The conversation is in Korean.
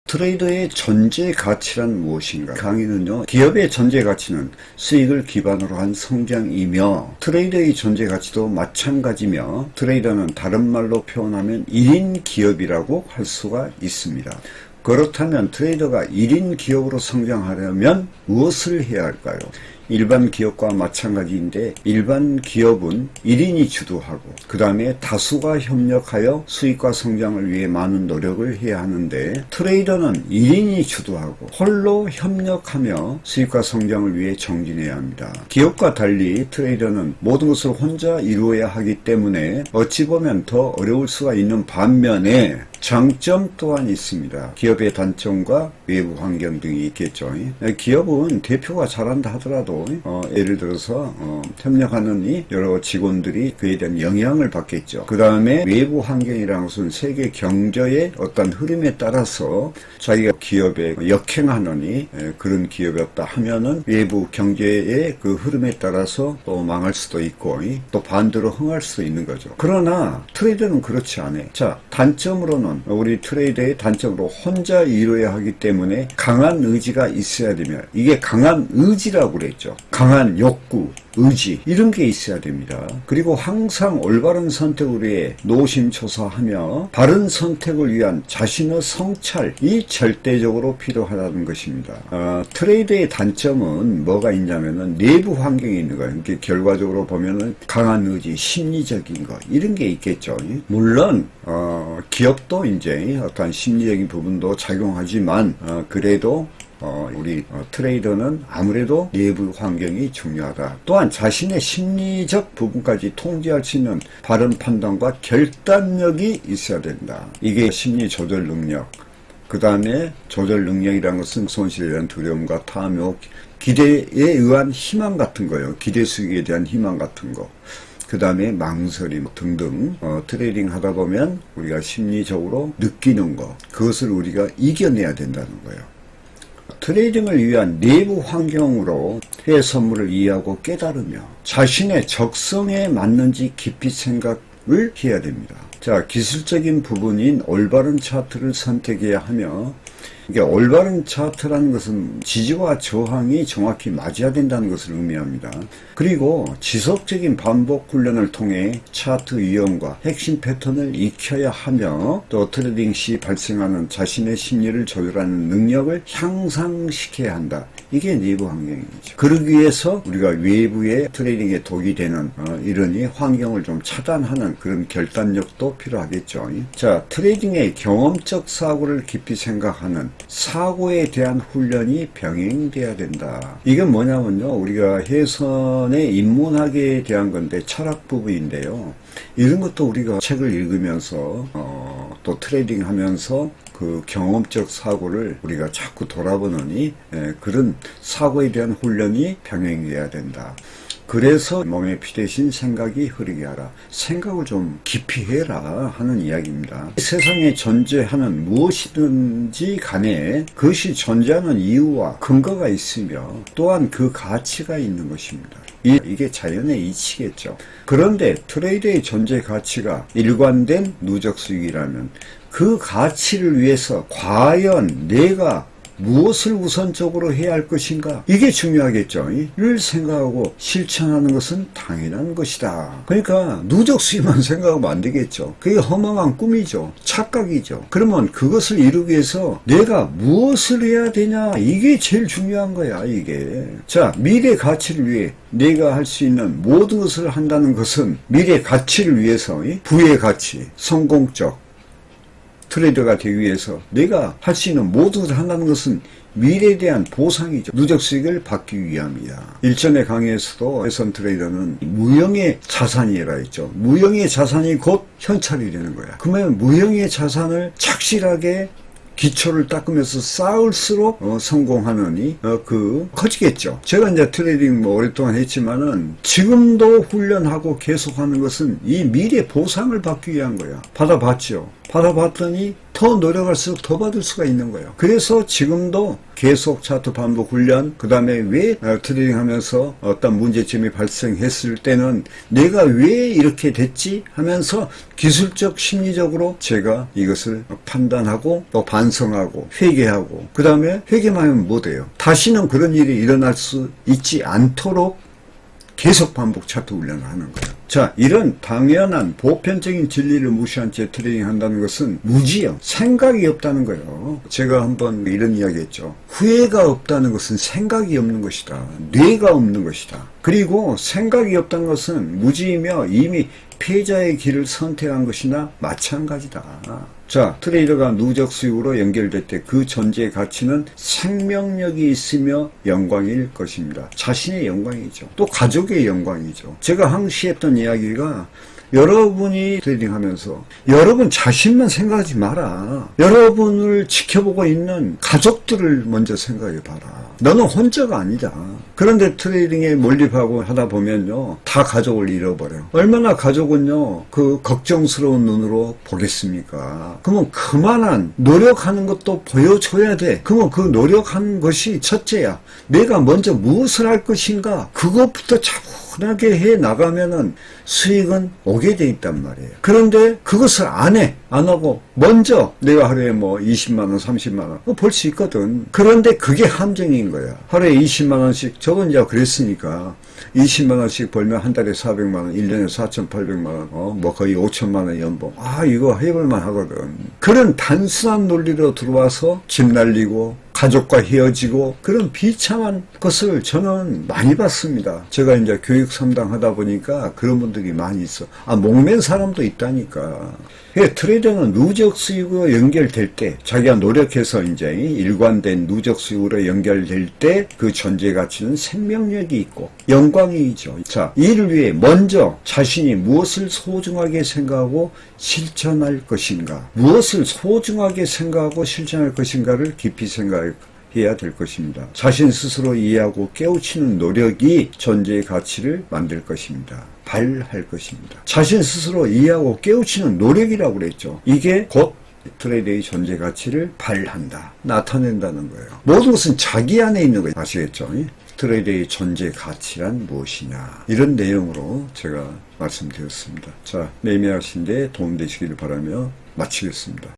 트레이더의 전제 가치란 무엇인가? 강의는요, 기업의 전제 가치는 수익을 기반으로 한 성장이며, 트레이더의 전제 가치도 마찬가지며, 트레이더는 다른 말로 표현하면 1인 기업이라고 할 수가 있습니다. 그렇다면 트레이더가 1인 기업으로 성장하려면 무엇을 해야 할까요? 일반 기업과 마찬가지인데, 일반 기업은 1인이 주도하고 그 다음에 다수가 협력하여 수익과 성장을 위해 많은 노력을 해야 하는데, 트레이더는 1인이 주도하고 홀로 협력하며 수익과 성장을 위해 정진해야 합니다. 기업과 달리 트레이더는 모든 것을 혼자 이루어야 하기 때문에 어찌 보면 더 어려울 수가 있는 반면에 장점 또한 있습니다. 기업의 단점과 외부 환경 등이 있겠죠. 기업은 대표가 잘한다 하더라도 예를 들어서 협력하는 이 여러 직원들이 그에 대한 영향을 받겠죠. 그 다음에 외부 환경이라는 것은 세계 경제의 어떤 흐름에 따라서 자기가 기업에 역행하는 이 그런 기업이었다 하면은 외부 경제의 그 흐름에 따라서 또 망할 수도 있고 또 반대로 흥할 수도 있는 거죠. 그러나 트레이더는 그렇지 않아요. 자, 단점으로는 우리 트레이더의 단점으로 혼자 이루어야 하기 때문에 강한 의지가 있어야 되며, 이게 강한 의지라고 그랬죠. 강한 욕구, 의지, 이런 게 있어야 됩니다. 그리고 항상 올바른 선택을 위해 노심초사하며 바른 선택을 위한 자신의 성찰이 절대적으로 필요하다는 것입니다. 트레이더의 단점은 뭐가 있냐면은 내부 환경이 있는 거예요. 이렇게 결과적으로 보면은 강한 의지, 심리적인 거, 이런 게 있겠죠. 물론 기업도 이제 어떤 심리적인 부분도 작용하지만 그래도 우리 트레이더는 아무래도 내부 환경이 중요하다. 또한 자신의 심리적 부분까지 통제할 수 있는 바른 판단과 결단력이 있어야 된다. 이게 심리 조절 능력. 그 다음에 조절 능력이라는 것은 손실에 대한 두려움과 탐욕, 기대에 의한 희망 같은 거예요. 기대 수익에 대한 희망 같은 거. 그 다음에 망설임 등등 트레이딩 하다 보면 우리가 심리적으로 느끼는 것, 그것을 우리가 이겨내야 된다는 거예요. 트레이딩을 위한 내부 환경으로 해외 선물을 이해하고 깨달으며 자신의 적성에 맞는지 깊이 생각을 해야 됩니다. 자, 기술적인 부분인 올바른 차트를 선택해야 하며, 이게 올바른 차트라는 것은 지지와 저항이 정확히 맞아야 된다는 것을 의미합니다. 그리고 지속적인 반복 훈련을 통해 차트 유형과 핵심 패턴을 익혀야 하며, 또 트레이딩 시 발생하는 자신의 심리를 조절하는 능력을 향상시켜야 한다. 이게 내부 환경이죠. 그러기 위해서 우리가 외부의 트레이딩에 독이 되는 이런 환경을 좀 차단하는 그런 결단력도 필요하겠죠. 자, 트레이딩의 경험적 사고를 깊이 생각하는 사고에 대한 훈련이 병행돼야 된다. 이게 뭐냐면요, 우리가 해선의 인문학에 대한 건데 철학 부분인데요. 이런 것도 우리가 책을 읽으면서 또 트레이딩 하면서 그 경험적 사고를 우리가 자꾸 돌아보느니 그런 사고에 대한 훈련이 병행돼야 된다. 그래서 몸에 피 대신 생각이 흐르게 하라. 생각을 좀 깊이 해라 하는 이야기입니다. 세상에 존재하는 무엇이든지 간에 그것이 존재하는 이유와 근거가 있으며 또한 그 가치가 있는 것입니다. 이게 자연의 이치겠죠. 그런데 트레이드의 존재 가치가 일관된 누적 수익이라면 그 가치를 위해서 과연 내가 무엇을 우선적으로 해야 할 것인가? 이게 중요하겠죠. 를 생각하고 실천하는 것은 당연한 것이다. 그러니까 누적 수익만 생각하면 안 되겠죠. 그게 허망한 꿈이죠. 착각이죠. 그러면 그것을 이루기 위해서 내가 무엇을 해야 되냐? 이게 제일 중요한 거야, 이게. 자, 미래 가치를 위해 내가 할 수 있는 모든 것을 한다는 것은 미래 가치를 위해서 부의 가치, 성공적 트레이더가 되기 위해서 내가 할 수 있는 모든 것을 한다는 것은 미래에 대한 보상이죠. 누적 수익을 받기 위함이야. 일전의 강의에서도 해선 트레이더는 무형의 자산이라 했죠. 무형의 자산이 곧 현찰이 되는 거야. 그러면 무형의 자산을 착실하게 기초를 닦으면서 쌓을수록 성공하느니 커지겠죠. 제가 이제 트레이딩 오랫동안 했지만은 지금도 훈련하고 계속하는 것은 이 미래 보상을 받기 위한 거야. 받아봤죠. 받아봤더니 더 노력할수록 더 받을 수가 있는 거예요. 그래서 지금도 계속 차트 반복 훈련, 그 다음에 왜 트레이딩 하면서 어떤 문제점이 발생했을 때는 내가 왜 이렇게 됐지 하면서 기술적, 심리적으로 제가 이것을 판단하고 또 반성하고 회개하고, 그 다음에 회개만 하면 뭐 돼요? 다시는 그런 일이 일어날 수 있지 않도록 계속 반복 차트 훈련을 하는 거예요. 자, 이런 당연한 보편적인 진리를 무시한 채 트레이딩 한다는 것은 무지요. 생각이 없다는 거예요. 제가 한번 이런 이야기 했죠. 후회가 없다는 것은 생각이 없는 것이다. 뇌가 없는 것이다. 그리고 생각이 없다는 것은 무지이며 이미 패자의 길을 선택한 것이나 마찬가지다. 자, 트레이더가 누적 수익으로 연결될 때 그 존재의 가치는 생명력이 있으며 영광일 것입니다. 자신의 영광이죠. 또 가족의 영광이죠. 제가 항시 했던 이야기가, 여러분이 트레이딩 하면서 여러분 자신만 생각하지 마라. 여러분을 지켜보고 있는 가족들을 먼저 생각해 봐라. 너는 혼자가 아니다. 그런데 트레이딩에 몰입하고 하다 보면요, 다 가족을 잃어버려. 얼마나 가족은요, 그 걱정스러운 눈으로 보겠습니까? 그러면 그만한 노력하는 것도 보여줘야 돼. 그러면 그 노력하는 것이 첫째야. 내가 먼저 무엇을 할 것인가, 그것부터 차분하게 해 나가면은 수익은 오게 돼 있단 말이에요. 그런데 그것을 안 해. 안 하고 먼저 내가 하루에 뭐 20만원, 30만원 벌 수 있거든. 그런데 그게 함정인 거야. 하루에 20만원씩, 저건 이제 그랬으니까 20만원씩 벌면 한 달에 400만원, 1년에 4,800만원, 뭐 거의 5천만원 연봉. 이거 해볼만 하거든. 그런 단순한 논리로 들어와서 집 날리고 가족과 헤어지고 그런 비참한 것을 저는 많이 봤습니다. 제가 이제 교육 상담하다 보니까 그런 분들이 많이 있어. 목맨 사람도 있다니까. 트레이더는 누적 수익으로 연결될 때, 자기가 노력해서 이제 일관된 누적 수익으로 연결될 때 그 존재 가치는 생명력이 있고 영광이죠. 자, 이를 위해 먼저 자신이 무엇을 소중하게 생각하고 실천할 것인가, 무엇을 소중하게 생각하고 실천할 것인가를 깊이 생각해야 될 것입니다. 자신 스스로 이해하고 깨우치는 노력이 존재의 가치를 만들 것입니다. 발할 것입니다. 자신 스스로 이해하고 깨우치는 노력이라고 그랬죠. 이게 곧 트레이드의 존재 가치를 발한다, 나타낸다는 거예요. 모든 것은 자기 안에 있는 거예요. 아시겠죠? 트레이드의 존재 가치란 무엇이냐, 이런 내용으로 제가 말씀드렸습니다. 자, 매매하신 데 도움되시기를 바라며 마치겠습니다.